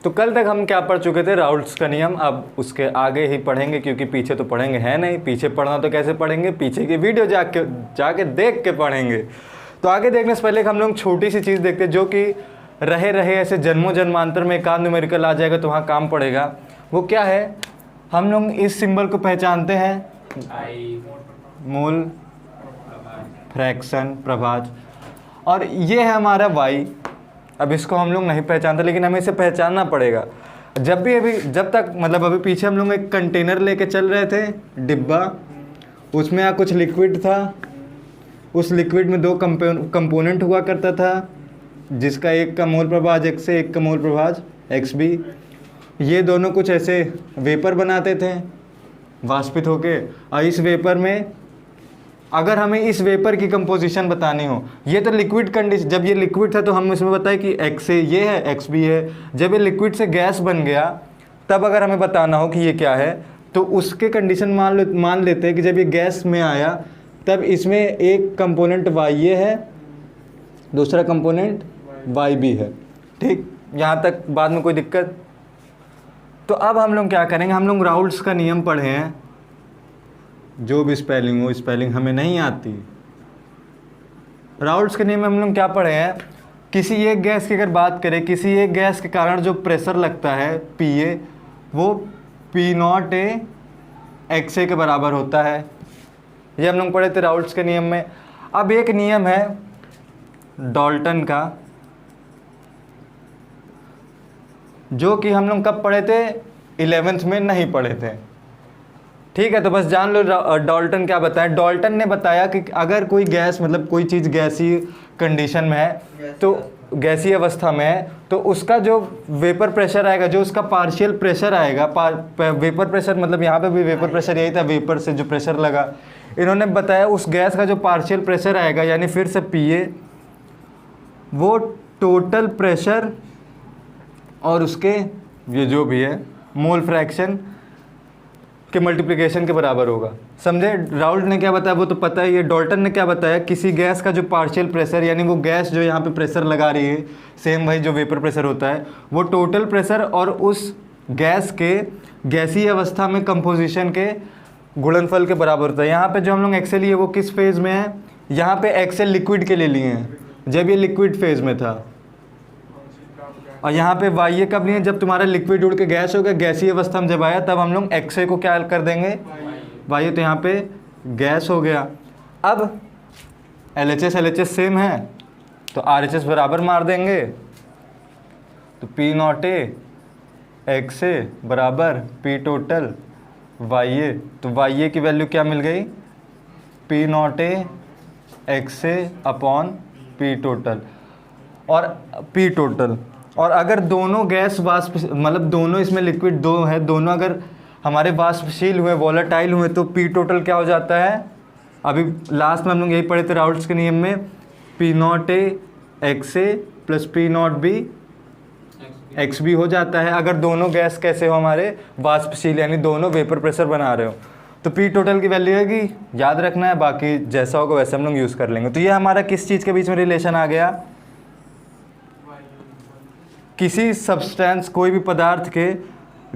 तो कल तक हम क्या पढ़ चुके थे, राउल्ट्स का नियम। अब उसके आगे ही पढ़ेंगे, क्योंकि पीछे तो पढ़ेंगे है नहीं, पीछे पढ़ना तो कैसे पढ़ेंगे, पीछे की वीडियो जाके देख के पढ़ेंगे। तो आगे देखने से पहले हम लोग छोटी सी चीज़ देखते हैं, जो कि रहे ऐसे जन्मों जन्मांतर में एक आध न्यूमेरिकल आ जाएगा तो वहाँ काम पड़ेगा। वो क्या है, हम लोग इस सिंबल को पहचानते हैं, मूल, फ्रैक्शन, प्रभाज, और ये है हमारा y। अब इसको हम लोग नहीं पहचानते, लेकिन हमें इसे पहचानना पड़ेगा। जब तक मतलब अभी पीछे हम लोग एक कंटेनर लेके चल रहे थे, डिब्बा, उसमें कुछ लिक्विड था, उस लिक्विड में 2 कंपोनेंट हुआ करता था, जिसका एक का मोल प्रभाज x से, एक का मोल प्रभाज xb। ये दोनों कुछ ऐसे वेपर बनाते थे वाष्पित होके, और इस वेपर में अगर हमें इस वेपर की कंपोजिशन बतानी हो, ये तो लिक्विड कंडीशन, जब ये लिक्विड था तो हम इसमें बताए कि x है, ये है, xb है। जब ये लिक्विड से गैस बन गया, तब अगर हमें बताना हो कि ये क्या है, तो उसके कंडीशन मान लेते हैं कि जब ये गैस में आया तब इसमें एक कंपोनेंट y है, दूसरा कंपोनेंट yb है। ठीक, यहाँ तक बाद में कोई दिक्कत? तो अब हम लोग क्या करेंगे, हम लोग राउल्ट्स का नियम पढ़े हैं। जो भी स्पेलिंग हो, स्पेलिंग हमें नहीं आती। राउल्ट्स के नियम में हम लोग क्या पढ़े हैं, किसी एक गैस की अगर बात करें, किसी एक गैस के कारण जो प्रेशर लगता है Pa, वो P0A XA के बराबर होता है। ये हम लोग पढ़े थे राउल्ट्स के नियम में। अब एक नियम है डाल्टन का, जो कि हम लोग कब पढ़े थे, 11th में नहीं पढ़े थे। ठीक है, तो बस जान लो डाल्टन क्या बताया। डाल्टन ने बताया कि अगर कोई गैस, मतलब कोई चीज़ गैसीय कंडीशन में है, तो गैसीय अवस्था में है, तो उसका जो वेपर प्रेशर आएगा, जो उसका पार्शियल प्रेशर आएगा, वेपर प्रेशर, मतलब यहाँ पे भी वेपर प्रेशर यही था, वेपर से जो प्रेशर लगा, इन्होंने बताया उस गैस का जो पार्शियल प्रेशर आएगा, यानी फिर से Pa, वो टोटल प्रेशर और उसके ये जो भी है मोल फ्रैक्शन के मल्टीप्लिकेशन के बराबर होगा। समझे? राउल्ट ने क्या बताया वो तो पता है। ये डाल्टन ने क्या बताया, किसी गैस का जो पार्शियल प्रेशर, यानी वो गैस जो यहाँ पे प्रेशर लगा रही है, सेम भाई जो वेपर प्रेशर होता है, वो टोटल प्रेशर और उस गैस के गैसीय अवस्था में कंपोजिशन के गुणनफल के बराबर होता है। यहाँ पे जो हम लोग एक्सेल लिए वो किस फेज़ में है, यहाँ पे एक्सेल लिक्विड के लिए लिए हैं, जब ये लिक्विड फेज़ में था। और यहाँ पे वाई कब लिए, जब तुम्हारा लिक्विड उड़ के गैस हो गया, गैसीय अवस्था में जब आया, तब हम लोग एक्स को क्या कर देंगे, वाई। तो यहाँ पे गैस हो गया। अब LHS सेम है, तो RHS बराबर मार देंगे, तो P0A XA बराबर P टोटल YA। तो YA की वैल्यू क्या मिल गई, P0A XA upon P total, और P टोटल। और अगर दोनों गैस वाष्प, मतलब दोनों इसमें लिक्विड दो है, दोनों अगर हमारे वाष्पशील हुए, वॉलेटाइल हुए, तो P टोटल क्या हो जाता है, अभी लास्ट में हम लोग यही पढ़े थे राउल्ट्स के नियम में, P0A XA plus P0B XB हो जाता है। अगर दोनों गैस कैसे हो, हमारे वाष्पशील, यानी दोनों वेपर प्रेशर बना रहे हो, तो P टोटल की वैल्यू है कि याद रखना है, बाकी जैसा होगा वैसे हम लोग यूज़ कर लेंगे। तो ये हमारा किस चीज़ के बीच में रिलेशन आ गया, किसी सब्सटेंस, कोई भी पदार्थ के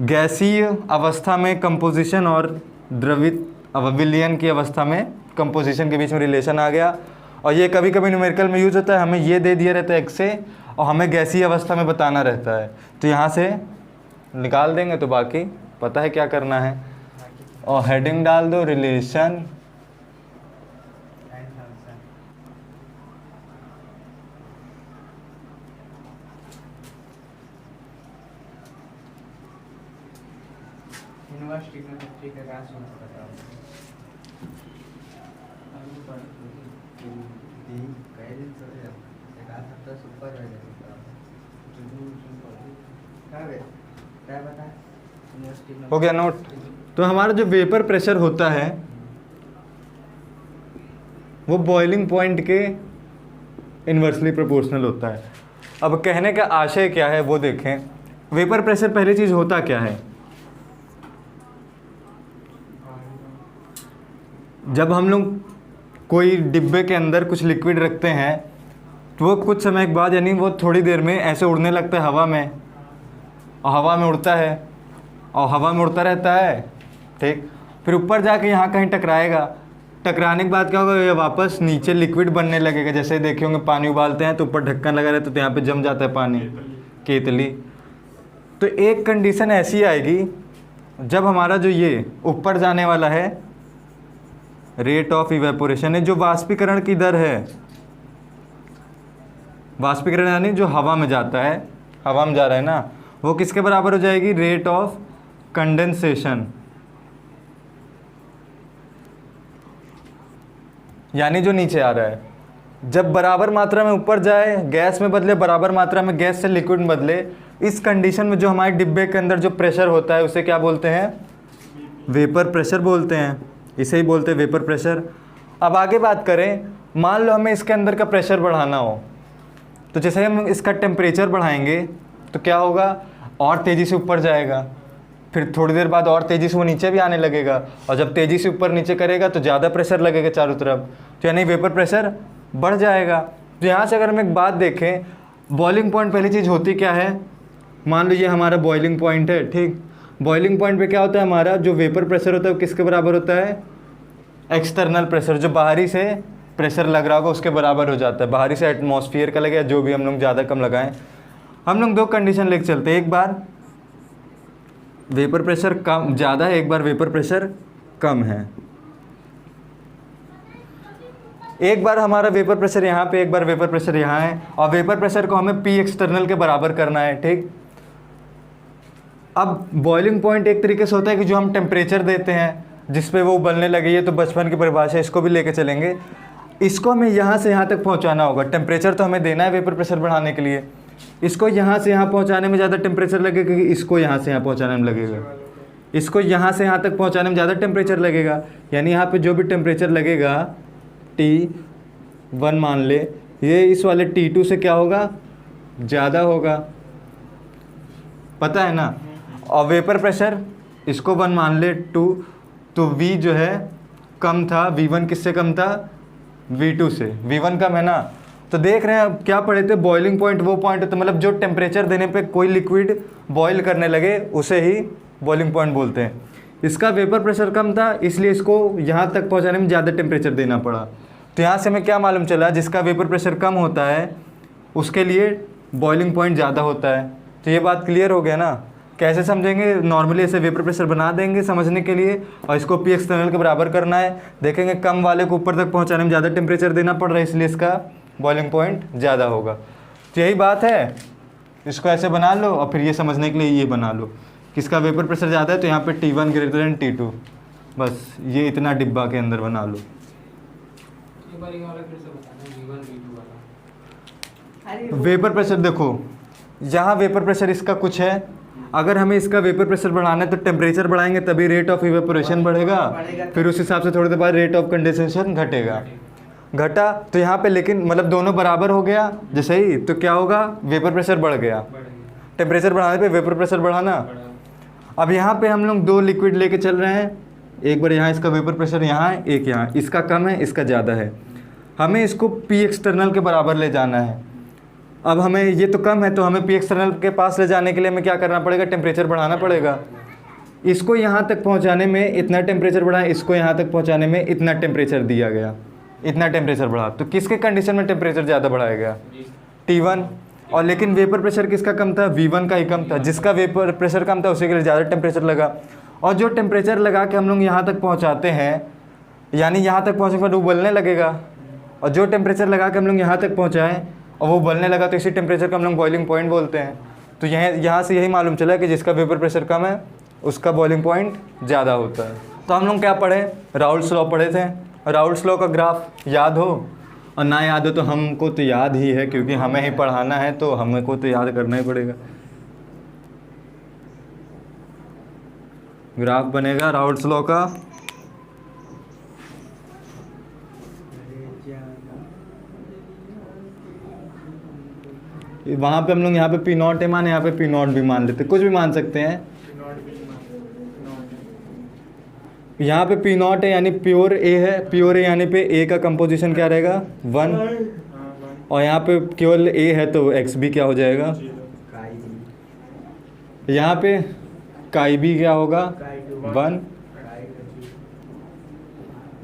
गैसीय अवस्था में कंपोजिशन और द्रवित विलयन की अवस्था में कंपोजिशन के बीच में रिलेशन आ गया। और ये कभी कभी न्यूमेरिकल में यूज होता है, हमें ये दे दिया रहता है एक्स से, और हमें गैसीय अवस्था में बताना रहता है, तो यहाँ से निकाल देंगे, तो बाकी पता है क्या करना है। और हेडिंग डाल दो रिलेशन हो गया नोट। तो हमारा जो वेपर प्रेशर होता है वो बॉइलिंग पॉइंट के इन्वर्सली प्रोपोर्शनल होता है। अब कहने का आशय क्या है वो देखें। वेपर प्रेशर पहली चीज़ होता क्या है, जब हम लोग कोई डिब्बे के अंदर कुछ लिक्विड रखते हैं तो वो कुछ समय के बाद, यानी वो थोड़ी देर में ऐसे उड़ने लगता है हवा में, और हवा में उड़ता है और हवा में उड़ता रहता है, ठीक। फिर ऊपर जाके यहाँ कहीं टकराएगा, टकराने के बाद क्या होगा, ये वापस नीचे लिक्विड बनने लगेगा। जैसे देखे होंगे पानी उबालते हैं तो ऊपर ढक्कन लगा रहता है तो यहाँ पे जम जाता है पानी, केतली। तो एक कंडीशन ऐसी आएगी जब हमारा जो ये ऊपर जाने वाला है रेट ऑफ इवेपोरेशन है, जो वाष्पीकरण की दर है, वाष्पीकरण यानी जो हवा में जाता है, हवा में जा रहा है ना, वो किसके बराबर हो जाएगी, रेट ऑफ कंडेंसेशन। यानी जो नीचे आ रहा है, जब बराबर मात्रा में ऊपर जाए गैस में बदले, बराबर मात्रा में गैस से लिक्विड में बदले, इस कंडीशन में जो हमारे डिब्बे के अंदर जो प्रेशर होता है उसे क्या बोलते हैं, वेपर प्रेशर बोलते हैं। इसे ही बोलते हैं वेपर प्रेशर। अब आगे बात करें, मान लो हमें इसके अंदर का प्रेशर बढ़ाना हो, तो जैसे हम इसका टेम्परेचर बढ़ाएंगे तो क्या होगा, और तेज़ी से ऊपर जाएगा, फिर थोड़ी देर बाद और तेज़ी से वो नीचे भी आने लगेगा, और जब तेज़ी से ऊपर नीचे करेगा तो ज़्यादा प्रेशर लगेगा चारों तरफ, तो यानी वेपर प्रेशर बढ़ जाएगा। तो यहाँ से अगर हम एक बात देखें, बॉइलिंग पॉइंट पहली चीज़ होती क्या है, मान लो ये हमारा बॉइलिंग पॉइंट है, ठीक। बॉइलिंग पॉइंट पे क्या होता है, हमारा जो वेपर प्रेशर होता है वो किसके बराबर होता है, एक्सटर्नल प्रेशर, जो बाहरी से प्रेशर लग रहा होगा उसके बराबर हो जाता है। बाहरी से एटमॉस्फेयर का लगे, जो भी हम लोग ज़्यादा कम लगाएं। हम लोग दो कंडीशन लेके चलते हैं, एक बार वेपर प्रेशर कम ज़्यादा है, एक बार वेपर प्रेशर कम है। एक बार हमारा वेपर प्रेशर यहाँ पे, एक बार वेपर प्रेशर यहाँ है, और वेपर प्रेशर को हमें पी एक्सटर्नल के बराबर करना है, ठीक। अब बॉइलिंग पॉइंट एक तरीके से होता है कि जो हम टेम्परेचर देते हैं जिस पे वो उबलने लगी है, तो बचपन की परिभाषा इसको भी लेके चलेंगे। इसको हमें यहाँ से यहाँ तक पहुँचाना होगा, टेम्परेचर तो हमें देना है वेपर प्रेशर बढ़ाने के लिए। इसको यहाँ से यहाँ पहुँचाने में ज़्यादा टेम्परेचर लगेगा क्योंकि इसको यहाँ से यहाँ पहुँचाने में लगेगा, इसको यहाँ से यहाँ तक पहुँचाने में ज़्यादा टेम्परेचर लगेगा। यानी यहाँ पे जो भी टेम्परेचर लगेगा T1 मान ले, ये इस वाले T2 से क्या होगा, ज़्यादा होगा, पता है ना। और वेपर प्रेशर इसको 1 मान ले 2, तो V जो है कम था, V1 किससे कम था, V2 से, V1 कम है ना। तो देख रहे हैं अब क्या पढ़े थे, बॉइलिंग पॉइंट वो पॉइंट होता है मतलब जो टेम्परेचर देने पे कोई लिक्विड बॉयल करने लगे उसे ही बॉइलिंग पॉइंट बोलते हैं। इसका वेपर प्रेशर कम था इसलिए इसको यहाँ तक पहुँचाने में ज़्यादा टेम्परेचर देना पड़ा। तो यहाँ से हमें क्या मालूम चला, जिसका वेपर प्रेशर कम होता है उसके लिए बॉइलिंग पॉइंट ज़्यादा होता है। तो ये बात क्लियर हो गया ना। कैसे समझेंगे, नॉर्मली ऐसे वेपर प्रेशर बना देंगे समझने के लिए, और इसको पी एक्सटर्नल के बराबर करना है। देखेंगे कम वाले को ऊपर तक पहुँचाने में ज़्यादा टेम्परेचर देना पड़ रहा है इसलिए इसका बॉइलिंग पॉइंट ज़्यादा होगा। तो यही बात है, इसको ऐसे बना लो और फिर ये समझने के लिए ये बना लो, किसका वेपर प्रेशर ज़्यादा है तो यहाँ पे T1 ग्रेटर देन T2, बस ये इतना डिब्बा के अंदर बना लो। वेपर प्रेशर देखो, यहाँ वेपर प्रेशर इसका कुछ है, अगर हमें इसका वेपर प्रेशर बढ़ाना है तो टेम्परेचर बढ़ाएंगे तभी रेट ऑफ इवेपोरेशन बढ़ेगा, फिर उस हिसाब से थोड़ी देर बाद रेट ऑफ कंडेंसेशन घटेगा, घटा तो यहाँ पे लेकिन मतलब दोनों बराबर हो गया जैसे ही, तो क्या होगा, वेपर प्रेशर बढ़ गया। टेम्परेचर बढ़ाने पे वेपर प्रेशर बढ़ाना। अब यहाँ पे हम लोग दो लिक्विड लेके चल रहे हैं, एक बार यहाँ इसका वेपर प्रेशर यहाँ है, एक यहाँ, इसका कम है इसका ज़्यादा है, हमें इसको पी एक्सटर्नल के बराबर ले जाना है। अब हमें ये तो कम है तो हमें पी एक्सटर्नल के पास ले जाने के लिए हमें क्या करना पड़ेगा, टेम्परेचर बढ़ाना पड़ेगा। इसको यहाँ तक पहुँचाने में इतना टेम्परेचर बढ़ा, इसको यहाँ तक पहुँचाने में इतना टेम्परेचर दिया गया, इतना टेम्परेचर बढ़ा। तो किसके कंडीशन में टेम्परेचर ज़्यादा बढ़ाया गया, T1। और लेकिन वेपर प्रेशर किसका कम था, V1 का ही कम था। जिसका वेपर प्रेशर कम था उसी के लिए ज़्यादा टेम्परेचर लगा। और जो टेम्परेचर लगा के हम लोग यहाँ तक पहुँचाते हैं, यानी यहाँ तक पहुँचने के बाद वो उबलने लगेगा, और जो टेम्परेचर लगा के हम लोग यहाँ तक पहुँचाएँ और वो उबलने लगा तो इसी टेम्परेचर को हम लोग बॉइलिंग पॉइंट बोलते हैं। तो यहाँ से यही मालूम चला कि जिसका वेपर प्रेशर कम है उसका बॉइलिंग पॉइंट ज़्यादा होता है। तो हम लोग क्या पढ़े, राउल्ट्स लॉ पढ़े थे। राउल्ट्स लॉ का ग्राफ याद हो, और ना याद हो तो हमको तो याद ही है क्योंकि हमें ही पढ़ाना है तो हमको तो याद करना ही पड़ेगा। ग्राफ बनेगा राउल्ट्स लॉ का, वहाँ पे हम लोग यहाँ पे पी नॉट है मान, यहाँ पे पी नॉट भी मान लेते, कुछ भी मान सकते हैं। यहाँ पे पी नॉट है यानी प्योर ए है, प्योर ए यानी पे ए का कंपोजिशन क्या रहेगा 1, और यहाँ पे केवल ए है तो एक्स भी क्या हो जाएगा। यहाँ पे काई बी क्या होगा 1,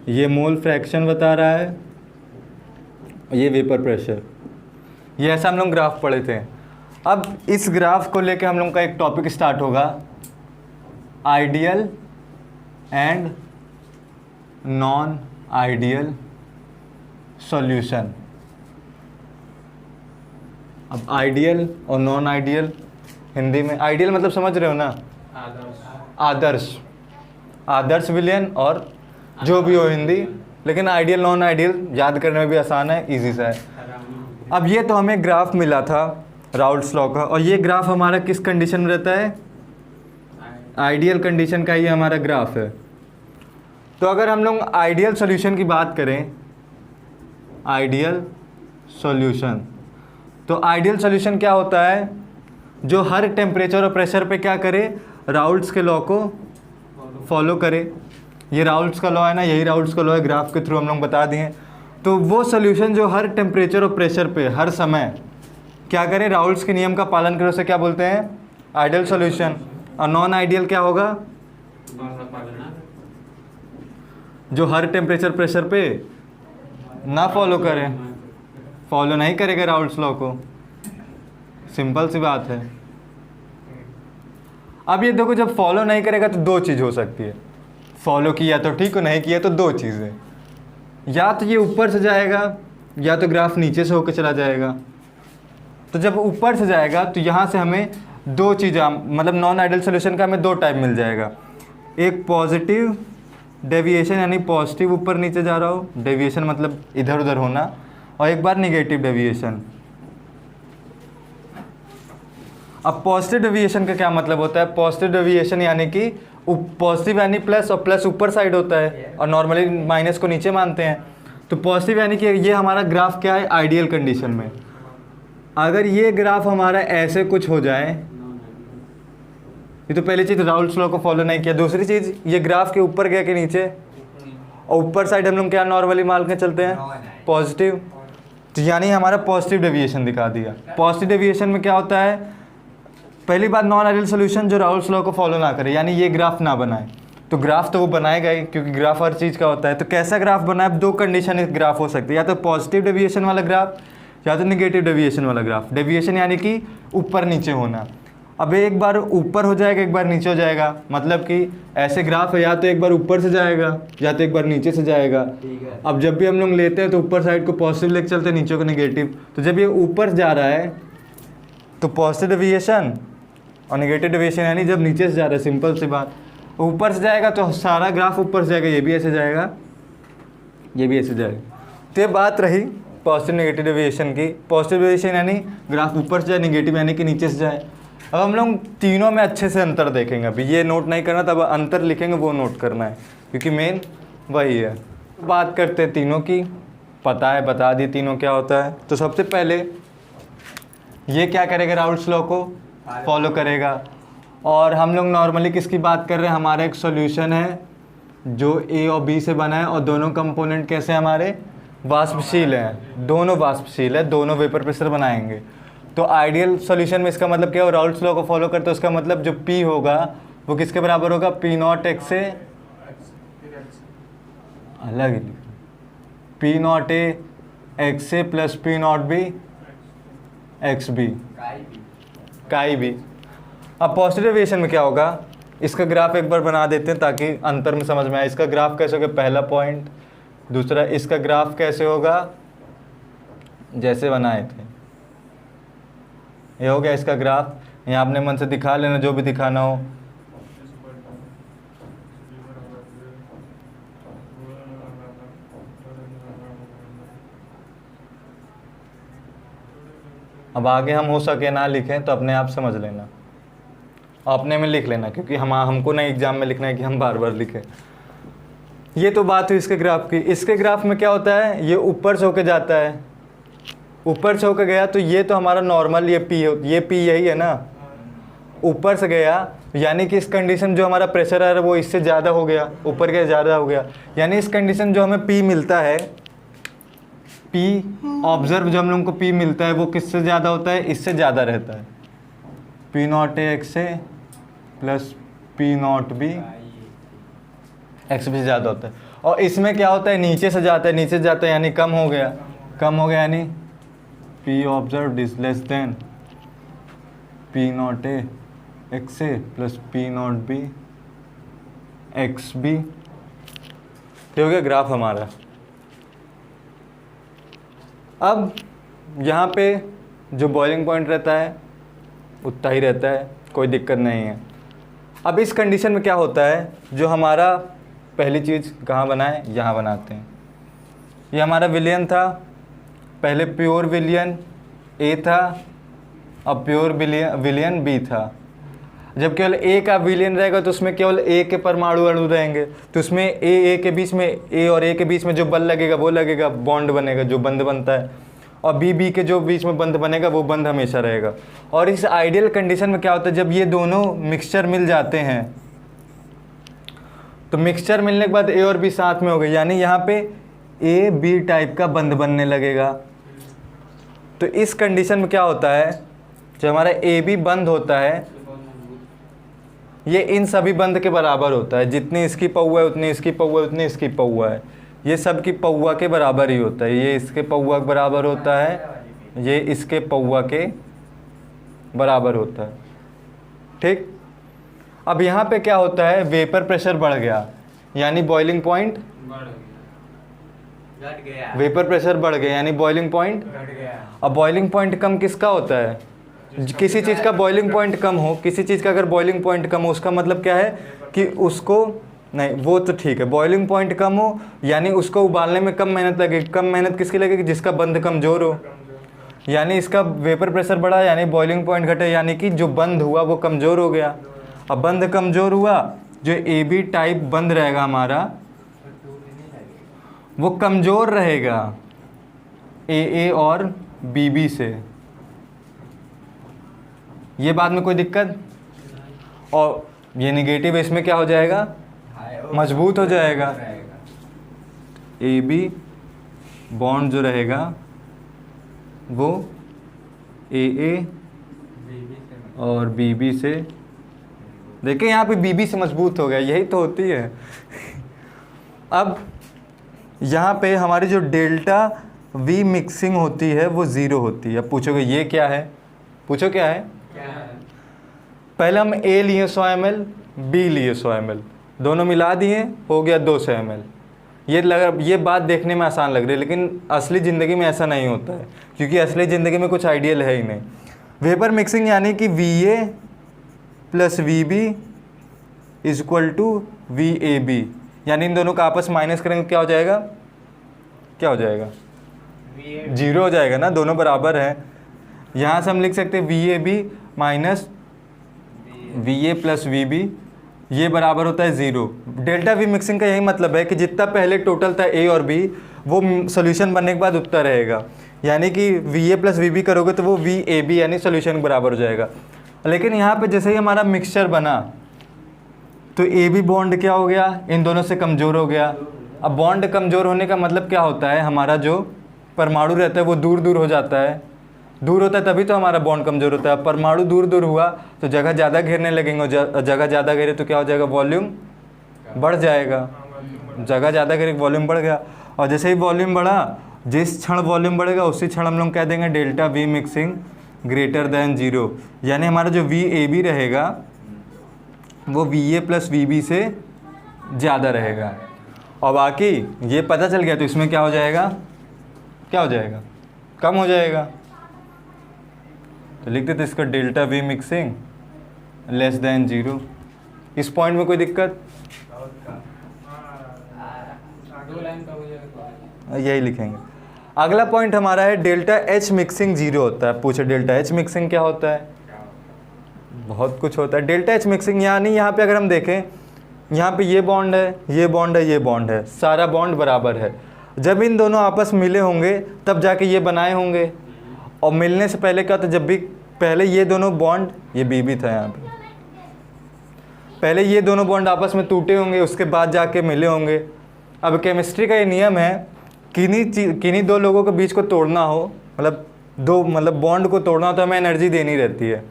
ये मोल फ्रैक्शन बता रहा है, ये वेपर प्रेशर। ये ऐसा हम लोग ग्राफ पढ़े थे। अब इस ग्राफ को लेके हम लोग का एक टॉपिक स्टार्ट होगा, ideal and non ideal solution. अब आइडियल और नॉन आइडियल, हिंदी में आइडियल मतलब समझ रहे हो ना, आदर्श, आदर्श विलयन और जो भी हो हिंदी, लेकिन आइडियल नॉन आइडियल याद करने में भी आसान है, इजी सा है। अब ये तो हमें ग्राफ मिला था राउल्ट्स लॉ का, और ये ग्राफ हमारा किस कंडीशन में रहता है, आइडियल कंडीशन का ये हमारा ग्राफ है। तो अगर हम लोग आइडियल सॉल्यूशन की बात करें, आइडियल सॉल्यूशन, तो आइडियल सॉल्यूशन क्या होता है, जो हर टेम्परेचर और प्रेशर पे क्या करे, राउल्ट्स के लॉ को फॉलो करे। ये राउल्ट्स का लॉ है ना, यही राउल्ट्स का लॉ है, ग्राफ के थ्रू हम लोग बता दिए। तो वो सॉल्यूशन जो हर टेम्परेचर और प्रेशर पे हर समय क्या करे, राउल्ट्स के नियम का पालन करे, उसे क्या बोलते हैं, आइडियल सॉल्यूशन। और नॉन आइडियल क्या होगा, जो हर टेम्परेचर प्रेशर पे ना फॉलो करे, फॉलो नहीं करेगा राउल्ट्स लॉ को, सिंपल सी बात है। अब ये देखो, जब फॉलो नहीं करेगा तो दो चीज़ हो सकती है, फॉलो किया तो ठीक हो, नहीं किया तो दो चीज़ें, या तो ये ऊपर से जाएगा या तो ग्राफ नीचे से होकर चला जाएगा। तो जब ऊपर से जाएगा तो यहाँ से हमें दो चीज़ें, मतलब नॉन आइडियल सोल्यूशन का हमें दो टाइप मिल जाएगा, एक पॉजिटिव डेविएशन यानी पॉजिटिव ऊपर नीचे जा रहा हो, डेविएशन मतलब इधर उधर होना, और एक बार नेगेटिव डेविएशन। अब पॉजिटिव डेविएशन का क्या मतलब होता है, पॉजिटिव डेविएशन यानी कि पॉजिटिव यानी प्लस, और प्लस ऊपर साइड होता है और नॉर्मली माइनस को नीचे मानते हैं। तो पॉजिटिव यानी कि ये हमारा ग्राफ क्या है, आइडियल कंडीशन में। अगर ये ग्राफ हमारा ऐसे कुछ हो जाए, ये तो पहली चीज़ राउल्ट्स लॉ को फॉलो नहीं किया। दूसरी चीज़, ये ग्राफ के ऊपर गया कि नीचे, और ऊपर साइड हम लोग क्या नॉर्मली मान के चलते हैं, पॉजिटिव, तो यानी हमारा पॉजिटिव डेविएशन दिखा दिया। पॉजिटिव डेविएशन में क्या होता है, पहली बात नॉन आइडियल सोल्यूशन जो राउल्ट्स लॉ को फॉलो ना करे, यानी ये ग्राफ ना बनाए। तो ग्राफ तो वो बनाएगा ही, क्योंकि ग्राफ हर चीज़ का होता है। तो कैसा ग्राफ बनाए, दो कंडीशन इस ग्राफ हो सकती है, या तो पॉजिटिव डेविएशन वाला ग्राफ या तो नेगेटिव डेविएशन वाला ग्राफ। डेविएशन यानी कि ऊपर नीचे होना। अब एक बार ऊपर हो जाएगा, एक बार नीचे हो जाएगा, मतलब कि ऐसे ग्राफ है, या तो एक बार ऊपर से जाएगा या तो एक बार नीचे से जाएगा। अब जब भी हम लोग लेते हैं तो ऊपर साइड को पॉजिटिव लेके चलते हैं, नीचे को नेगेटिव। तो जब ये ऊपर जा रहा है तो पॉजिटिव डेविएशन, और नेगेटिव डेविएशन यानी जब नीचे से जा रहा है, सिंपल सी बात। ऊपर से जाएगा तो सारा ग्राफ ऊपर से जाएगा, ये भी ऐसे जाएगा, ये भी ऐसे जाएगा। तो ये बात रही पॉजिटिव नेगेटिव डेविएशन की। पॉजिटिव डेविएशन यानी ग्राफ ऊपर से जाए, नेगेटिव यानी कि नीचे से जाए। अब हम लोग तीनों में अच्छे से अंतर देखेंगे, अभी ये नोट नहीं करना, तब अंतर लिखेंगे वो नोट करना है, क्योंकि मेन वही है। बात करते हैं तीनों की, पता है बता दी तीनों क्या होता है। तो सबसे पहले ये क्या करेगा, राउल्ट्स लॉ को फॉलो करेगा। और हम लोग नॉर्मली किसकी बात कर रहे हैं, हमारा एक सॉल्यूशन है जो ए और बी से बना है, और दोनों कंपोनेंट कैसे हमारे वाष्पशील हैं, दोनों वाष्पशील है, दोनों वेपर प्रेशर बनाएंगे। तो आइडियल सॉल्यूशन में इसका मतलब क्या हो, राउल्ट्स लॉ को फॉलो करते हैं, उसका मतलब जो P होगा वो किसके बराबर होगा, P0 x से अलग P0 a x से plus P0 b x b काई भी। अब पॉजिटिव डेविएशन में क्या होगा, इसका ग्राफ एक बार बना देते हैं ताकि अंतर में समझ में आए। इसका ग्राफ कैसे होगा, पहला पॉइंट, दूसरा इसका ग्राफ कैसे होगा, जैसे बनाए थे, ये हो गया इसका ग्राफ। यहाँ अपने मन से दिखा लेना जो भी दिखाना हो। अब आगे हम हो सके ना लिखें तो अपने आप समझ लेना, अपने में लिख लेना, क्योंकि हमको नहीं एग्जाम में लिखना है कि हम बार बार लिखें। ये तो बात हुई इसके ग्राफ की। इसके ग्राफ में क्या होता है, ये ऊपर से होके जाता है, ऊपर से होकर गया तो ये तो हमारा नॉर्मल ये P यही है ना, ऊपर से गया यानी कि इस कंडीशन जो हमारा प्रेशर है वो इससे ज़्यादा हो गया, ऊपर के ज़्यादा हो गया, यानी इस कंडीशन जो हमें P मिलता है, P ऑब्जर्व जो हम लोग को P मिलता है वो किससे ज़्यादा होता है, इससे ज़्यादा रहता है। P not A X A plus P not B x भी ज़्यादा होता है। और इसमें क्या होता है, नीचे से जाता है, नीचे से जाता है यानी कम हो गया, कम हो गया यानी P observe is less than P not A X A plus P not B X B. तो हो गया ग्राफ हमारा। अब यहाँ पे जो बॉइलिंग पॉइंट रहता है उतना ही रहता है, कोई दिक्कत नहीं है। अब इस कंडीशन में क्या होता है, जो हमारा पहली चीज़ कहाँ बनाए, यहाँ बनाते हैं। ये हमारा विलियन था, पहले प्योर विलियन ए था, अब प्योर विलियन बी था। जब केवल ए का विलियन रहेगा तो उसमें केवल ए के परमाणु अणु रहेंगे, तो उसमें ए के बीच में, ए और ए के बीच में जो बल लगेगा वो लगेगा, बॉन्ड बनेगा, जो बंध बनता है। और बी के जो बीच में बंध बनेगा वो बंध हमेशा रहेगा। और इस आइडियल कंडीशन में क्या होता है, जब ये दोनों मिक्सचर मिल जाते हैं तो मिक्सचर मिलने के बाद ए और बी साथ में हो गए, यानी यहाँ पे ए बी टाइप का बंध बनने लगेगा। तो इस कंडीशन में क्या होता है, जब हमारा ए बी बंध होता है ये इन सभी बंध के बराबर होता है, जितनी इसकी पौआ है उतनी इसकी पौआ है, उतनी इसकी पौआ है, ये सब की पौआ के बराबर ही होता है। ये इसके पौआ के बराबर होता है, ये इसके पौआ के बराबर होता है। ठीक, अब यहाँ पे क्या होता है, वेपर प्रेशर बढ़ गया यानी बॉइलिंग पॉइंट घट गया, वेपर प्रेशर बढ़ गया यानी बॉइलिंग पॉइंट घट गया। अब बॉइलिंग पॉइंट कम किसका होता है, किसी चीज़ का बॉइलिंग पॉइंट कम हो, किसी चीज़ का अगर बॉइलिंग पॉइंट कम हो उसका मतलब क्या है कि उसको, नहीं वो तो ठीक है, बॉइलिंग पॉइंट कम हो यानी उसको उबालने में कम मेहनत लगेगी। कम मेहनत किसकी लगेगी, जिसका बंध कमज़ोर हो, यानी इसका वेपर प्रेशर बढ़ा यानी बॉइलिंग पॉइंट घटे, यानी कि जो बंध हुआ वो कमज़ोर हो गया। अब बंध कमज़ोर हुआ, जो ए बी टाइप बंध रहेगा हमारा वो कमज़ोर रहेगा ए और बी से। ये बाद में कोई दिक्कत, और ये निगेटिव इसमें क्या हो जाएगा, मजबूत हो जाएगा। ए बी बॉन्ड जो रहेगा वो ए और बी से, देखिए यहाँ पे बी से मजबूत हो गया, यही तो होती है। अब यहाँ पे हमारी जो डेल्टा वी मिक्सिंग होती है वो ज़ीरो होती है। अब पूछोगे ये क्या है, पूछो क्या है, पहले हम ए लिए 100 ml, बी लिए 100 ml, दोनों मिला दिए, हो गया 200 ml। ये बात देखने में आसान लग रही है, लेकिन असली ज़िंदगी में ऐसा नहीं होता है, क्योंकि असली ज़िंदगी में कुछ आइडियल है ही नहीं। वेपर मिक्सिंग यानी कि VA plus VB is equal to VAB, यानी इन दोनों का आपस माइनस करेंगे क्या हो जाएगा, क्या हो जाएगा, जीरो हो जाएगा ना, दोनों बराबर हैं। यहाँ से हम लिख सकते हैं VAB minus VA plus VB, ये बराबर होता है ज़ीरो। डेल्टा वी मिक्सिंग का यही मतलब है कि जितना पहले टोटल था A और B वो सोल्यूशन बनने के बाद उतना रहेगा, यानी कि VA प्लस VB करोगे तो वो VAB यानी सोल्यूशन के बराबर हो जाएगा। लेकिन यहाँ पे जैसे ही हमारा मिक्सचर बना तो AB बॉन्ड क्या हो गया, इन दोनों से कमज़ोर हो गया। अब बॉन्ड कमज़ोर होने का मतलब क्या होता है, हमारा जो परमाणु रहता है वो दूर दूर हो जाता है, दूर होता है तभी तो हमारा बॉन्ड कमज़ोर होता है। परमाणु दूर दूर हुआ तो जगह ज़्यादा घेरने लगेंगे, और जगह ज़्यादा घेरे तो क्या हो जाएगा, वॉल्यूम बढ़ जाएगा, जगह ज़्यादा घेरे वॉल्यूम बढ़ गया। और जैसे ही वॉल्यूम बढ़ा, जिस क्षण वॉल्यूम बढ़ेगा उसी क्षण हम लोग कह देंगे delta we mixing greater than zero, यानी हमारा जो VAB रहेगा वो VA प्लस VB से ज़्यादा रहेगा। और बाकी ये पता चल गया तो इसमें क्या हो जाएगा, क्या हो जाएगा, कम हो जाएगा। तो लिख देते इसका delta we mixing less than zero. इस पॉइंट में कोई दिक्कत, यही लिखेंगे। अगला पॉइंट हमारा है डेल्टा एच मिक्सिंग ज़ीरो होता है। पूछे डेल्टा एच मिक्सिंग क्या होता है, बहुत कुछ होता है। डेल्टा एच मिक्सिंग यानी यहाँ पे अगर हम देखें, यहाँ पे ये बॉन्ड है, ये बॉन्ड है, ये बॉन्ड है, सारा बॉन्ड बराबर है। जब इन दोनों आपस मिले होंगे तब जाके ये बनाए होंगे, और मिलने से पहले क्या था, जब भी पहले ये दोनों बॉन्ड, ये बी था यहाँ पे, पहले ये दोनों बॉन्ड आपस में टूटे होंगे, उसके बाद जाके मिले होंगे। अब केमिस्ट्री का ये नियम है, किन्हीं दो लोगों के बीच को तोड़ना हो, मतलब बॉन्ड को तोड़ना हो तो हमें एनर्जी देनी रहती है।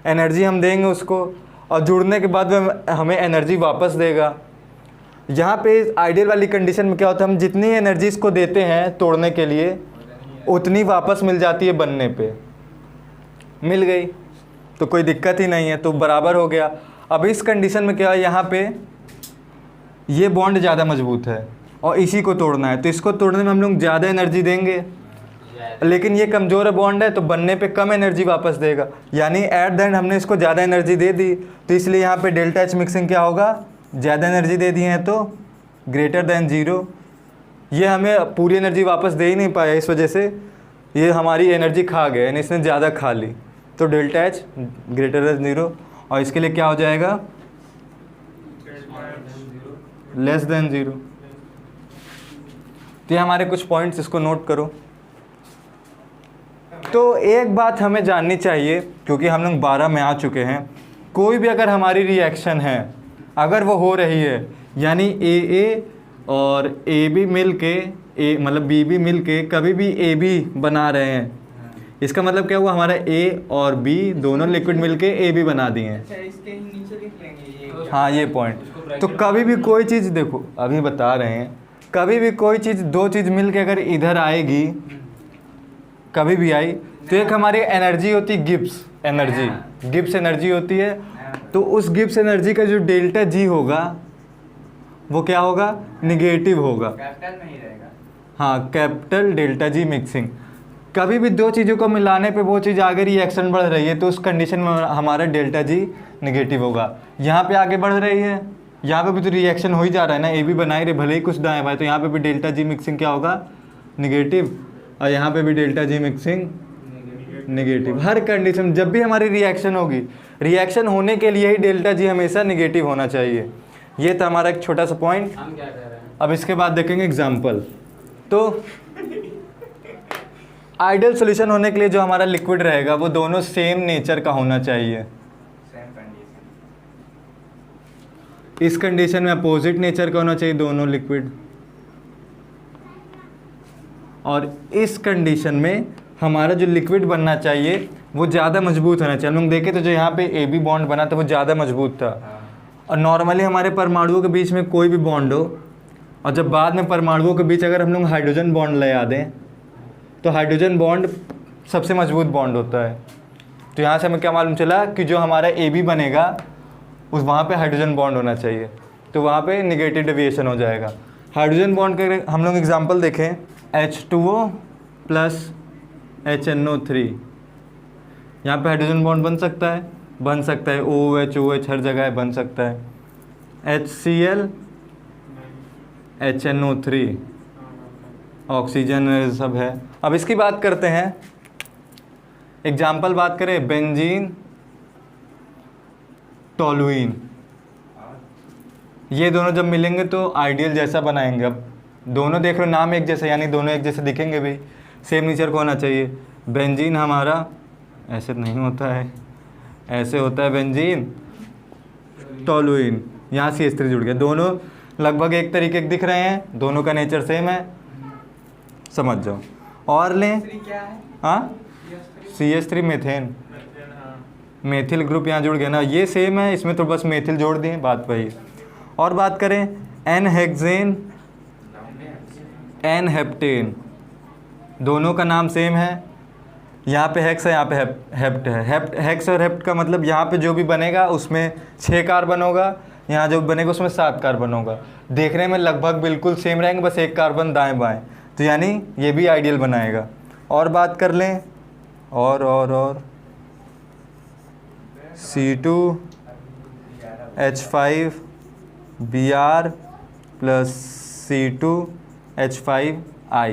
एनर्जी हम देंगे उसको, और जुड़ने के बाद में हमें एनर्जी वापस देगा। यहाँ पे आइडियल वाली कंडीशन में क्या होता है, हम जितनी एनर्जी इसको देते हैं तोड़ने के लिए उतनी वापस मिल जाती है बनने पे, मिल गई तो कोई दिक्कत ही नहीं है, तो बराबर हो गया। अब इस कंडीशन में क्या है, यहाँ पे ये बॉन्ड ज़्यादा मजबूत है और इसी को तोड़ना है, तो इसको तोड़ने में हम लोग ज़्यादा एनर्जी देंगे, लेकिन ये कमज़ोर बॉन्ड है तो बनने पे कम एनर्जी वापस देगा, यानी एट द एंड हमने इसको ज़्यादा एनर्जी दे दी, तो इसलिए यहाँ पे डेल्टा एच मिक्सिंग क्या होगा, ज़्यादा एनर्जी दे दी है तो ग्रेटर देन 0। ये हमें पूरी एनर्जी वापस दे ही नहीं पाया, इस वजह से ये हमारी एनर्जी खा गया, यानी इसने ज़्यादा खा ली, तो डेल्टा एच ग्रेटर देन 0। और इसके लिए क्या हो जाएगा, लेस देन 0। तो ये हमारे कुछ पॉइंट्स, इसको नोट करो। तो एक बात हमें जाननी चाहिए, क्योंकि हम लोग 12 में आ चुके हैं, कोई भी अगर हमारी रिएक्शन है, अगर वो हो रही है, यानी ए और ए बी मिल के मतलब बी बी मिल के कभी भी ए बी बना रहे हैं, इसका मतलब क्या हुआ, हमारा ए और बी दोनों लिक्विड मिल के ए बी बना दिए हैं। हाँ ये पॉइंट। तो कभी भी कोई चीज़, देखो अभी बता रहे हैं, कभी भी कोई चीज़, दो चीज़ मिल के अगर इधर आएगी, कभी भी आई, तो एक हमारी एनर्जी होती है गिब्स एनर्जी, गिब्स एनर्जी होती है, तो उस गिब्स एनर्जी का जो डेल्टा जी होगा वो क्या होगा, निगेटिव होगा, कैपिटल में ही रहेगा। हाँ, कैपिटल डेल्टा जी मिक्सिंग। कभी भी दो चीज़ों को मिलाने पे वो चीज़ आगे रिएक्शन बढ़ रही है, तो उस कंडीशन में हमारा डेल्टा जी निगेटिव होगा। यहाँ पे आगे बढ़ रही है, यहाँ पे भी तो रिएक्शन हो ही जा रहा है ना, ए भी बनाए रहे भले ही कुछ दाएं बाएं, तो यहाँ पे भी डेल्टा जी मिक्सिंग क्या होगा, निगेटिव, और यहाँ पे भी डेल्टा जी मिक्सिंग नेगेटिव। हर कंडीशन जब भी हमारी रिएक्शन होगी, रिएक्शन होने के लिए ही डेल्टा जी हमेशा नेगेटिव होना चाहिए। ये था हमारा एक छोटा सा पॉइंट। हम क्या कर रहे हैं, अब इसके बाद देखेंगे एग्जाम्पल। तो आइडियल सॉल्यूशन होने के लिए जो हमारा लिक्विड रहेगा वो दोनों सेम नेचर का होना चाहिए। इस कंडीशन में अपोजिट नेचर का होना चाहिए दोनों लिक्विड, और इस कंडीशन में हमारा जो लिक्विड बनना चाहिए वो ज़्यादा मजबूत होना चाहिए। हम लोग देखें तो जो यहाँ पे ए बी बॉन्ड बना था वो ज़्यादा मजबूत था, और नॉर्मली हमारे परमाणुओं के बीच में कोई भी बॉन्ड हो, और जब बाद में परमाणुओं के बीच अगर हम लोग हाइड्रोजन बॉन्ड लगा दें तो हाइड्रोजन बॉन्ड सबसे मजबूत बॉन्ड होता है। तो यहाँ से हमें क्या मालूम चला कि जो हमारा ए बी बनेगा उस वहाँ पे हाइड्रोजन बॉन्ड होना चाहिए, तो वहाँ पे नेगेटिव डेविएशन हो जाएगा। हाइड्रोजन बॉन्ड के हम लोग एग्जांपल देखें, H2O प्लस HNO3, यहाँ पे हाइड्रोजन बॉन्ड बन सकता है, OH हर जगह बन सकता है। HCl HNO3 ऑक्सीजन सब है। अब इसकी बात करते हैं, एग्जाम्पल बात करें, बेंजीन टोलुइन, ये दोनों जब मिलेंगे तो आइडियल जैसा बनाएंगे। अब दोनों देख लो नाम एक जैसा, यानी दोनों एक जैसे दिखेंगे भी, सेम नेचर को होना चाहिए। बेंजीन हमारा ऐसे नहीं होता है, ऐसे होता है बेंजीन टोलुइन, यहाँ CH3 जुड़ गया, दोनों लगभग एक तरीके के दिख रहे हैं, दोनों का नेचर सेम है, समझ जाओ। और लें, हाँ CH3 मेथेन, मेथिल ग्रुप यहाँ जुड़ गया ना, ये सेम है, इसमें तो बस मेथिल जोड़ दिए, बात वही। और बात करें एन हेक्सेन एन हेप्टेन, दोनों का नाम सेम है, यहाँ पे हेक्स है, यहाँ पे हेप्ट है। हेक्स और हेप्ट का मतलब यहाँ पे जो भी बनेगा उसमें 6 कार्बन होगा, यहाँ जो बनेगा उसमें 7 कार्बन होगा, देखने में लगभग बिल्कुल सेम रहेंगे, बस 1 कार्बन दाएं बाएं, तो यानी ये भी आइडियल बनाएगा। और बात कर लें, और C2H5Br प्लस C2H5I,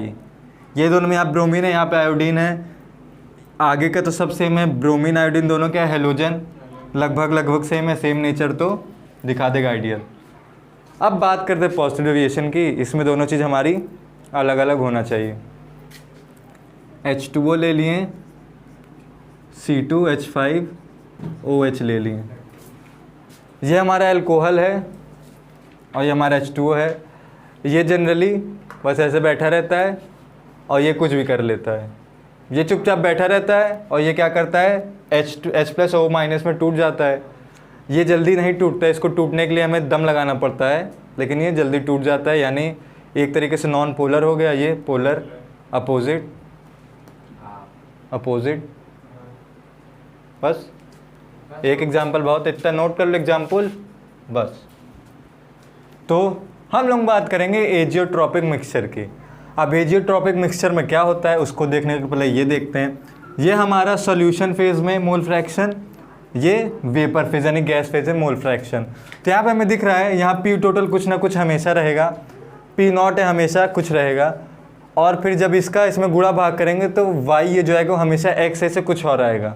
ये दोनों में यहाँ ब्रोमीन है, यहाँ पे आयोडीन है, आगे का तो सब सेम है, ब्रोमीन आयोडीन दोनों क्या है, हेलोजन, लगभग सेम है, सेम नेचर तो दिखा देगा आइडियल। अब बात करते हैं पॉजिटिव डेविएशन की, इसमें दोनों चीज़ हमारी अलग अलग होना चाहिए। H2O ले लिए, C2H5OH ले लिए, ये हमारा अल्कोहल है और ये हमारा H2O है। ये जनरली बस ऐसे बैठा रहता है और ये कुछ भी कर लेता है, ये चुपचाप बैठा रहता है और ये क्या करता है, H+O- में टूट जाता है। ये जल्दी नहीं टूटता है, इसको टूटने के लिए हमें दम लगाना पड़ता है, लेकिन ये जल्दी टूट जाता है, यानी एक तरीके से नॉन पोलर हो गया, ये पोलर अपोजिट। बस एक एग्जाम्पल बहुत, इतना नोट कर लो एग्जाम्पल बस। तो हम लोग बात करेंगे एजियोट्रॉपिक मिक्सचर की। अब एजियोट्रॉपिक मिक्सचर में क्या होता है उसको देखने के पहले ये देखते हैं। ये हमारा सॉल्यूशन फेज में मोल फ्रैक्शन, ये वेपर फेज यानी गैस फेज है मोल फ्रैक्शन। तो यहाँ पे हमें दिख रहा है, यहाँ पी टोटल कुछ ना कुछ हमेशा रहेगा, पी नॉट है हमेशा कुछ रहेगा, और फिर जब इसका इसमें गुणा भाग करेंगे तो वाई ये जो है वो हमेशा एक्स से कुछ और आएगा।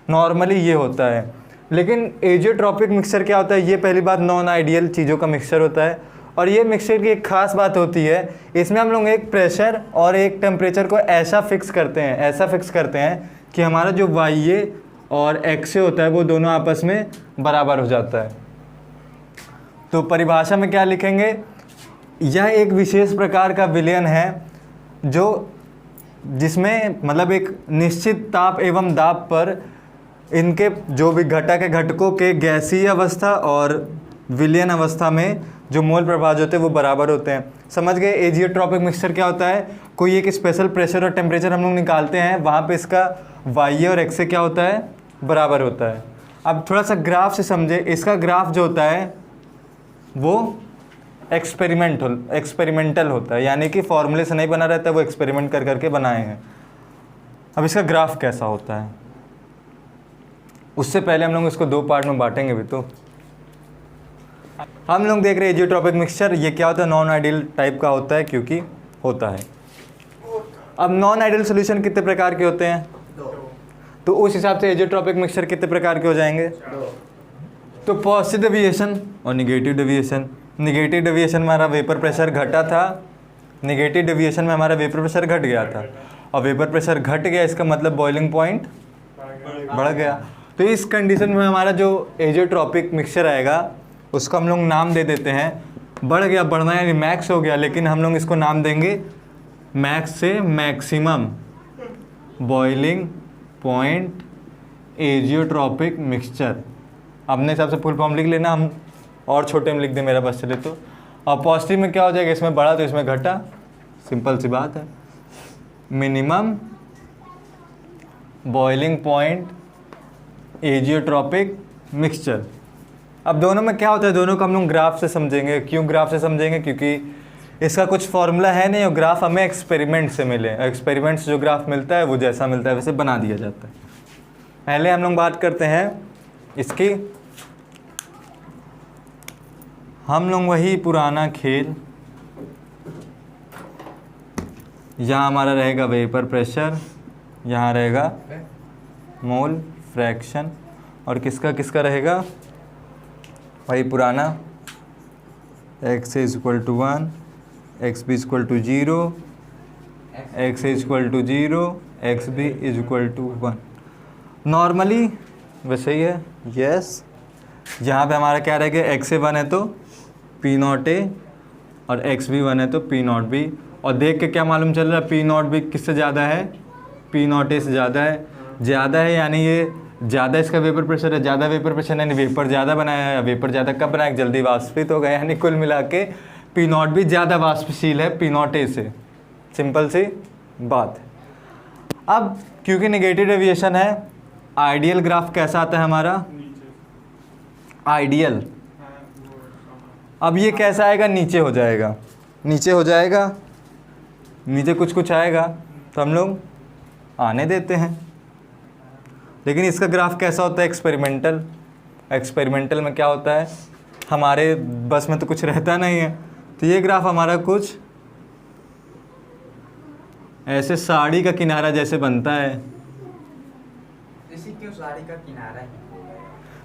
नॉर्मली ये होता है। लेकिन एजियोट्रॉपिक मिक्सचर क्या होता है, ये पहली बात नॉन आइडियल चीज़ों का मिक्सचर होता है। और ये मिक्सचर की एक खास बात होती है, इसमें हम लोग एक प्रेशर और एक टेम्परेचर को ऐसा फिक्स करते हैं कि हमारा जो वाई और एक्स होता है वो दोनों आपस में बराबर हो जाता है। तो परिभाषा में क्या लिखेंगे, यह एक विशेष प्रकार का विलयन है जिसमें मतलब एक निश्चित ताप एवं दाब पर इनके जो भी घटक है घटकों के गैसीय अवस्था और विलयन अवस्था में जो मोल प्रभाव होते हैं वो बराबर होते हैं। समझ गए। एजियोट्रॉपिक मिक्सचर क्या होता है, कोई एक स्पेशल प्रेशर और टेम्परेचर हम लोग निकालते हैं, वहाँ पे इसका वाई और एक्स क्या होता है, बराबर होता है। अब थोड़ा सा ग्राफ से समझे, इसका ग्राफ जो होता है वो एक्सपेरिमेंटल होता है, यानी कि फॉर्मूले से नहीं बना रहता है, वो एक्सपेरिमेंट कर करके बनाए हैं। अब इसका ग्राफ कैसा होता है, उससे पहले हम लोग इसको दो पार्ट में बांटेंगे भी। तो हम लोग देख रहे हैं एजियोट्रॉपिक मिक्सचर, ये क्या होता है, नॉन आइडियल टाइप का होता है, क्योंकि होता है। अब नॉन आइडियल सोल्यूशन कितने प्रकार के होते हैं, तो उस हिसाब से एजियोट्रॉपिक मिक्सचर कितने प्रकार के हो जाएंगे। तो पॉजिटिव डेविएशन और निगेटिव डेविएशन। निगेटिव डेविएशन में हमारा वेपर प्रेशर घटा था, निगेटिव डेविएशन में हमारा वेपर प्रेशर घट गया था, और वेपर प्रेशर घट गया इसका मतलब बॉइलिंग पॉइंट बढ़ गया। तो इस कंडीशन में हमारा जो एजियोट्रॉपिक मिक्सचर आएगा उसको हम लोग नाम दे देते हैं, बढ़ गया, बढ़ना यानी मैक्स हो गया, लेकिन हम लोग इसको नाम देंगे मैक्स से maximum boiling point azeotropic mixture. अपने हिसाब से फुल फॉर्म लिख लेना, हम और छोटे में लिख दें मेरा बस चले तो। और पॉजिटिव में क्या हो जाएगा, इसमें बढ़ा तो इसमें घटा, सिंपल सी बात है। Minimum boiling point azeotropic mixture. अब दोनों में क्या होता है, दोनों को हम लोग ग्राफ से समझेंगे। क्यों ग्राफ से समझेंगे, क्योंकि इसका कुछ फॉर्मूला है नहीं, और ग्राफ हमें एक्सपेरिमेंट से मिले, एक्सपेरिमेंट से जो ग्राफ मिलता है वो जैसा मिलता है वैसे बना दिया जाता है। पहले हम लोग बात करते हैं इसकी, हम लोग वही पुराना खेल, यहाँ हमारा रहेगा वेपर प्रेशर, यहाँ रहेगा मोल फ्रैक्शन, और किसका किसका रहेगा वही पुराना x = 1, xb = 0, x = 0, xb = 1। Normally वैसे ही है, यस। यहाँ पे हमारा क्या रहेगा, x 1 है तो P0A और xb 1 है तो P0B। और देख के क्या मालूम चल रहा है, P0B किससे ज़्यादा है, P0A से ज़्यादा है, यानी ये ज़्यादा इसका वेपर प्रेशर है, ज़्यादा वेपर प्रेशर यानी वेपर ज़्यादा बनाया है। वेपर ज़्यादा कब बनाया, जल्दी वाष्पित हो गया, यानी कुल मिला के P0B ज़्यादा वाष्पशील है P0A से। सिंपल सी बात है। अब क्योंकि नेगेटिव डेविएशन है, आइडियल ग्राफ कैसा आता है हमारा, आइडियल। अब ये कैसा आएगा, नीचे हो जाएगा, नीचे कुछ कुछ आएगा, तो हम लोग आने देते हैं। लेकिन इसका ग्राफ कैसा होता है, एक्सपेरिमेंटल में क्या होता है, हमारे बस में तो कुछ रहता नहीं है, तो ये ग्राफ हमारा कुछ ऐसे साड़ी का किनारा जैसे बनता है। क्यों साड़ी का किनारा है?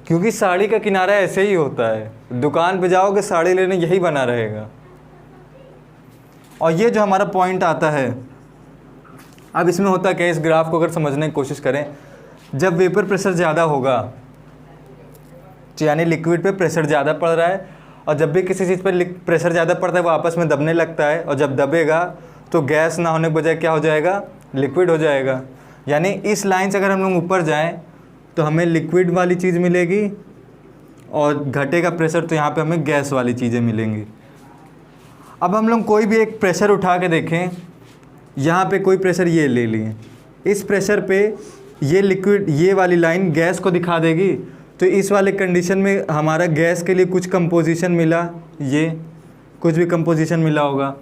क्योंकि साड़ी का किनारा ऐसे ही होता है, दुकान पे जाओगे साड़ी लेने यही बना रहेगा। और ये जो हमारा पॉइंट आता है, अब इसमें होता क्या है, इस ग्राफ को अगर समझने की कोशिश करें, जब वेपर प्रेशर ज़्यादा होगा यानी लिक्विड पे प्रेशर ज़्यादा पड़ रहा है, और जब भी किसी चीज़ पर प्रेशर ज़्यादा पड़ता है वो आपस में दबने लगता है, और जब दबेगा तो गैस ना होने के बजाय क्या हो जाएगा, लिक्विड हो जाएगा। यानी इस लाइन से अगर हम लोग ऊपर जाएं तो हमें लिक्विड वाली चीज़ मिलेगी और घटेगा प्रेशर तो यहाँ पे हमें गैस वाली चीज़ें मिलेंगी। अब हम लोग कोई भी एक प्रेशर उठा के देखें, यहाँ पे कोई प्रेशर ये ले लिए, इस प्रेशर पे ये लिक्विड, ये वाली लाइन गैस को दिखा देगी। तो इस वाले कंडीशन में हमारा गैस के लिए कुछ कंपोजिशन मिला, ये कुछ भी कंपोजिशन मिला होगा।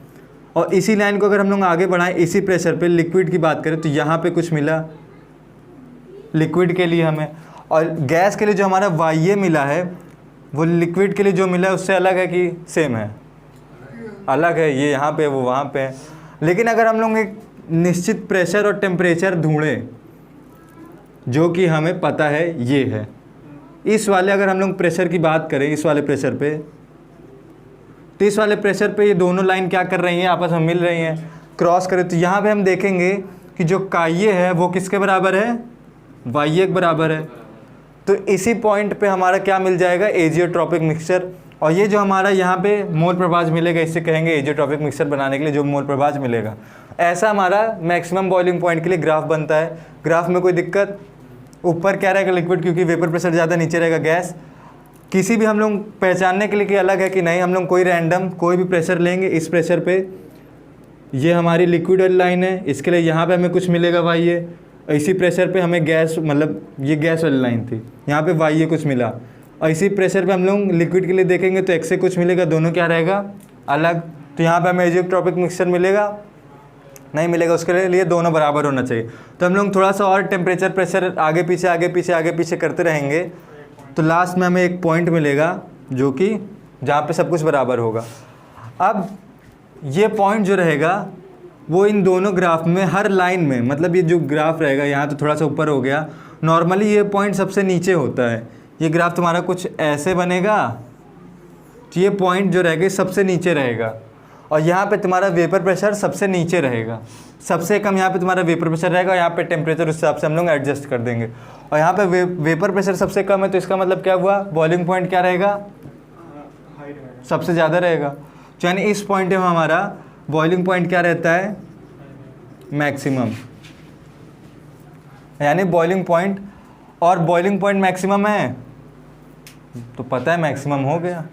और इसी लाइन को अगर हम लोग आगे बढ़ाएं इसी प्रेशर पे लिक्विड की बात करें तो यहाँ पे कुछ मिला लिक्विड के लिए हमें, और गैस के लिए जो हमारा वाई मिला है वो लिक्विड के लिए जो मिला है उससे अलग है कि सेम है? अलग है, ये यहाँ पे वो वहाँ पे है। लेकिन अगर हम लोग एक निश्चित प्रेशर और टेम्परेचर ढूंढें जो कि हमें पता है ये है, इस वाले अगर हम लोग प्रेशर की बात करें इस वाले प्रेशर पे, तो इस वाले प्रेशर पे ये दोनों लाइन क्या कर रही हैं, आपस में मिल रही हैं। क्रॉस करें तो यहाँ पे हम देखेंगे कि जो काये है वो किसके बराबर है, वाई के बराबर है। तो इसी पॉइंट पे हमारा क्या मिल जाएगा, एजियोट्रॉपिक मिक्सचर। और ये जो हमारा यहाँ पे मोल प्रभाज मिलेगा, इससे कहेंगे एजियोट्रॉपिक मिक्सचर बनाने के लिए जो मोल प्रभाज मिलेगा। ऐसा हमारा मैक्सिमम बॉइलिंग पॉइंट के लिए ग्राफ बनता है। ग्राफ में कोई दिक्कत, ऊपर क्या रहेगा लिक्विड क्योंकि वेपर प्रेशर ज़्यादा, नीचे रहेगा गैस। किसी भी हम लोग पहचानने के लिए कि अलग है कि नहीं, हम लोग कोई रैंडम कोई भी प्रेशर लेंगे, इस प्रेशर पे ये हमारी लिक्विड वाली लाइन है, इसके लिए यहाँ पे हमें कुछ मिलेगा वाई ए। इसी प्रेशर पे हमें गैस, मतलब ये गैस वाली लाइन थी, यहाँ पे वाई ए कुछ मिला। और इसी प्रेशर पे हम लोग लिक्विड के लिए देखेंगे तो एक्स से कुछ मिलेगा, दोनों क्या रहेगा अलग। तो यहाँ पे हमें एजियोट्रॉपिक मिक्सचर मिलेगा नहीं मिलेगा, उसके लिए दोनों बराबर होना चाहिए। तो हम लोग थोड़ा सा और टेम्परेचर प्रेशर आगे पीछे करते रहेंगे तो लास्ट में हमें एक पॉइंट मिलेगा जो कि जहाँ पे सब कुछ बराबर होगा। अब ये पॉइंट जो रहेगा वो इन दोनों ग्राफ में हर लाइन में, मतलब ये जो ग्राफ रहेगा यहाँ तो थोड़ा सा ऊपर हो गया, नॉर्मली ये पॉइंट सबसे नीचे होता है। ये ग्राफ तुम्हारा कुछ ऐसे बनेगा तो ये पॉइंट जो रहेगा सबसे नीचे रहेगा, और यहाँ पे तुम्हारा वेपर प्रेशर सबसे नीचे रहेगा। सबसे कम यहाँ पे तुम्हारा वेपर प्रेशर रहेगा, और यहाँ पे टेम्परेचर उस हिसाब से हम लोग एडजस्ट कर देंगे। और यहाँ पे वेपर प्रेशर सबसे कम है तो इसका मतलब क्या हुआ, बॉइलिंग पॉइंट क्या रहेगा, सबसे ज़्यादा रहेगा। यानी इस पॉइंट में हमारा बॉइलिंग पॉइंट क्या रहता है, मैक्सिमम। यानी बॉइलिंग पॉइंट, और बॉइलिंग पॉइंट मैक्सिमम है तो पता है मैक्सिमम हो गया,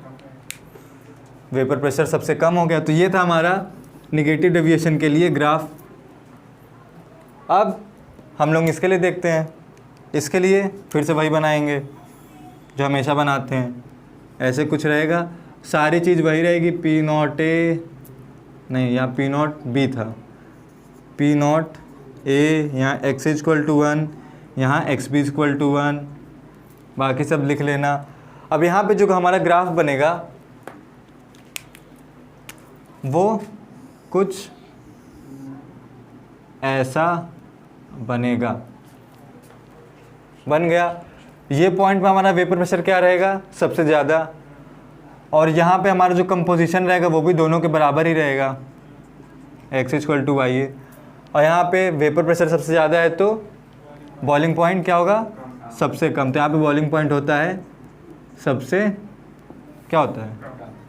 वेपर प्रेशर सबसे कम हो गया। तो ये था हमारा निगेटिव डेविएशन के लिए ग्राफ। अब हम लोग इसके लिए देखते हैं, इसके लिए फिर से वही बनाएंगे जो हमेशा बनाते हैं। ऐसे कुछ रहेगा, सारी चीज़ वही रहेगी, पी नॉट ए नहीं, यहाँ पी नॉट बी था, पी नॉट ए, यहाँ एक्स इक्वल टू 1, यहाँ एक्स बी इक्वल टू 1, बाकी सब लिख लेना। अब यहाँ पे जो हमारा ग्राफ बनेगा वो कुछ ऐसा बनेगा। बन गया, ये पॉइंट पे हमारा वेपर प्रेशर क्या रहेगा, सबसे ज़्यादा, और यहाँ पे हमारा जो कंपोजिशन रहेगा वो भी दोनों के बराबर ही रहेगा, एक्स इक्वल टू वाई ए। और यहाँ पे वेपर प्रेशर सबसे ज़्यादा है तो बॉइलिंग पॉइंट क्या होगा, सबसे कम। तो यहाँ पे बॉइलिंग पॉइंट होता है सबसे, क्या होता है,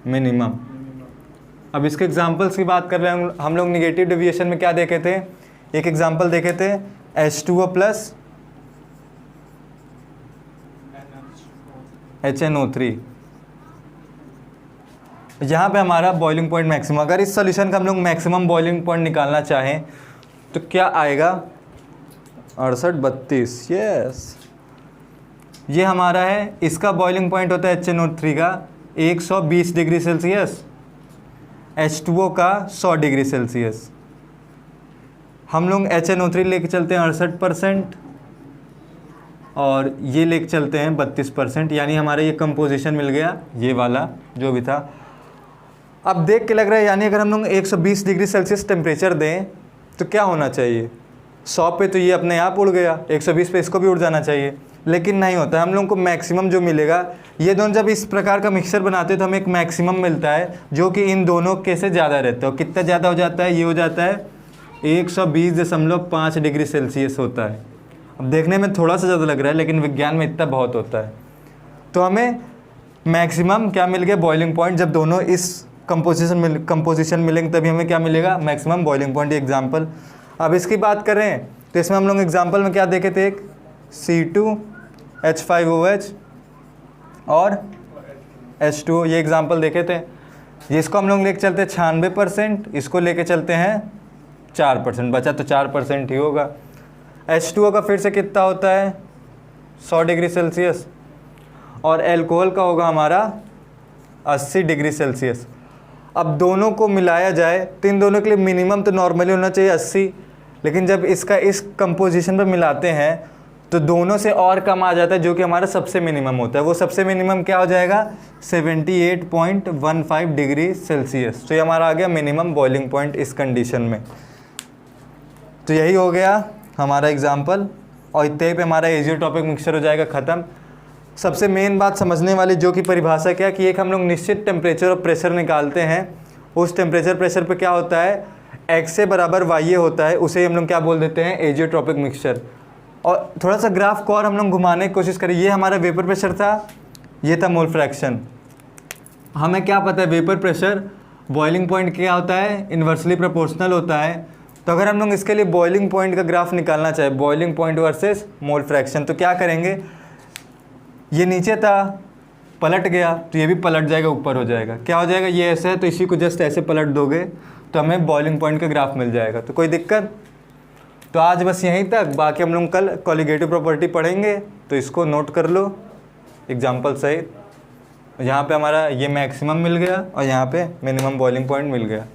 मिनिमम। अब इसके एग्जांपल्स की बात कर रहे हैं हम लोग। निगेटिव डेविएशन में क्या देखे थे, एक एग्जांपल देखे थे H2O प्लस HNO3। यहाँ पे हमारा बॉइलिंग पॉइंट मैक्सिमम, अगर इस सॉल्यूशन का हम लोग मैक्सिमम बॉइलिंग पॉइंट निकालना चाहें तो क्या आएगा, 6832। यस, ये हमारा है, इसका बॉइलिंग पॉइंट होता है HNO3 का 120 डिग्री सेल्सियस, H2O का 100 डिग्री सेल्सियस। हम लोग HNO3 लेके चलते हैं 68% और ये लेके चलते हैं 32%, यानी हमारा ये कंपोजिशन मिल गया, ये वाला जो भी था। अब देख के लग रहा है, यानी अगर हम लोग 120 डिग्री सेल्सियस टेम्परेचर दें तो क्या होना चाहिए, 100 पे तो ये अपने आप उड़ गया, 120 पे इसको भी उड़ जाना चाहिए, लेकिन नहीं होता है। हम लोग को मैक्सिमम जो मिलेगा, ये दोनों जब इस प्रकार का मिक्सचर बनाते हैं तो हमें एक मैक्सिमम मिलता है जो कि इन दोनों के से ज़्यादा रहता है। कितना ज़्यादा हो जाता है, ये हो जाता है 120.5 डिग्री सेल्सियस होता है। अब देखने में थोड़ा सा ज़्यादा लग रहा है लेकिन विज्ञान में इतना बहुत होता है। तो हमें मैक्सिमम क्या मिल गया, बॉइलिंग पॉइंट। जब दोनों इस कंपोजिशन मिलेंगे तभी हमें क्या मिलेगा, मैक्सिमम बॉइलिंग पॉइंट। एग्जाम्पल, अब इसकी बात करें तो इसमें हम लोग एग्जाम्पल में क्या देखे थे, एक C2H5OH और H2O, ये एग्जाम्पल देखे थे। इसको हम लोग लेके चलते हैं 96%, इसको लेके चलते हैं 4%, बचा तो 4% ही होगा। H2O का फिर से कितना होता है 100 डिग्री सेल्सियस, और एल्कोहल का होगा हमारा 80 डिग्री सेल्सियस। अब दोनों को मिलाया जाए तो इन दोनों के लिए मिनिमम तो नॉर्मली होना चाहिए 80, लेकिन जब इसका इस कंपोजिशन पर मिलाते हैं तो दोनों से और कम आ जाता है, जो कि हमारा सबसे मिनिमम होता है। वो सबसे मिनिमम क्या हो जाएगा 78.15 डिग्री सेल्सियस। तो ये हमारा आ गया मिनिमम बॉइलिंग पॉइंट इस कंडीशन में। तो यही हो गया हमारा एग्जाम्पल, और इतने पे हमारा एजियोट्रॉपिक मिक्सचर हो जाएगा ख़त्म। सबसे मेन बात समझने वाली जो कि परिभाषा क्या है कि एक हम लोग निश्चित टेम्परेचर और प्रेशर निकालते हैं, उस टेम्परेचर प्रेशर पे क्या होता है एक्स से बराबर वाई होता है, उसे हम लोग क्या बोल देते हैं एजियोट्रॉपिक मिक्सचर। और थोड़ा सा ग्राफ को और हम लोग घुमाने की कोशिश करें। ये हमारा वेपर प्रेशर था, ये था मोल फ्रैक्शन। हमें क्या पता है वेपर प्रेशर बॉइलिंग पॉइंट क्या होता है इन्वर्सली प्रोपोर्शनल होता है। तो अगर हम लोग इसके लिए बॉइलिंग पॉइंट का ग्राफ निकालना चाहे, boiling point versus mole fraction, तो क्या करेंगे, ये नीचे था पलट गया तो ये भी पलट जाएगा, ऊपर हो जाएगा। क्या हो जाएगा, ये ऐसे है तो इसी को जस्ट ऐसे पलट दोगे तो हमें बॉइलिंग पॉइंट का ग्राफ मिल जाएगा। तो कोई दिक्कत। तो आज बस यहीं तक, बाकी हम लोग कल कॉलिगेटिव प्रॉपर्टी पढ़ेंगे, तो इसको नोट कर लो एग्जाम्पल सहित। यहाँ पे हमारा ये मैक्सिमम मिल गया और यहाँ पे मिनिमम बॉइलिंग पॉइंट मिल गया।